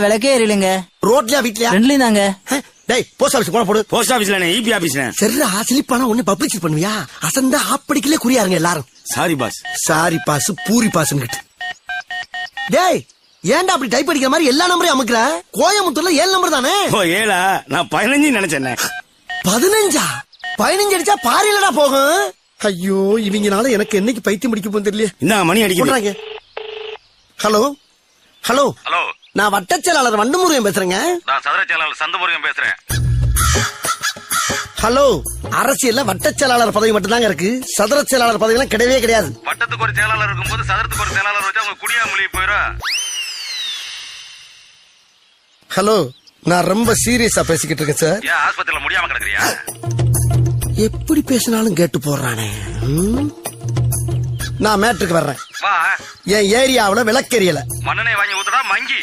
விளக்கே எரியலங்க. ரோட்லயா வீட்லயா? ரெண்டுலயும் தாங்க. டேய் போஸ்ட் ஆபீஸ் போன போடு. போஸ்ட் ஆபீஸ்ல இபி ஆபீஸ்ல. சரிடா ஸ்லிப்பானா ஒண்ணு பப்ளிசிட்டி பண்ணுவியா? அசந்தா ஆப்படிக்கலே குறியாருங்க எல்லாரும். Sorry boss. சாரி பாஸ் பூரி பாஸ்னு கிட்ட. டேய் ஏன்டா அப்படி டைப் அடிக்கிற மாதிரி எல்லா நம்பரையும் அமுக்குற? கோயம்புத்தூர்ல 7 நம்பர் தானே? ஓ 7ஆ? நான் 15 நினைச்சேன். 15 அடிச்சா பாரிலடா போகும். ஐயோ இவங்கனால எனக்கு என்னைக்கு பைத்தியம் பிடிக்க போகுது தெரியல. இந்த மணி அடிக்கிறாங்க. ஹலோ ஹலோ ஹலோ, நான் வட்டச் செயலாளர் வண்டமுருகன் பேசுறேங்க. நான் சதுர செயலாளர் சந்தமுருகன் பேசுறேன். ஹலோ, அரசியல்ல வட்டச் செயலாளர் பதவி மட்டும் தாங்க இருக்கு. சதுர செயலாளர் பதவி எல்லாம் கிடையவே கிடையாது. வட்டத்துக்கு ஒரு செயலாளர் இருக்கும்போது சதுரத்துக்கு ஒரு செயலாளர் வச்சா அவங்க குடியா மொழி போயிடும். ஹலோ, நான் ரொம்ப சீரியஸா பேசிக்கிட்டு இருக்கேன் சார். ஏன் ஆஸ்பத்திரியில முடியாம கிடக்குறியா? எப்படி பேசினாலும் கேட்டு போடுறானே. நான் மேட்ருக்கு வர்றேன். வா, என் ஏரியாவுல விளக்கெரியல. மண்ணெண்ணெய் வாங்கி ஊத்துடா மங்கி.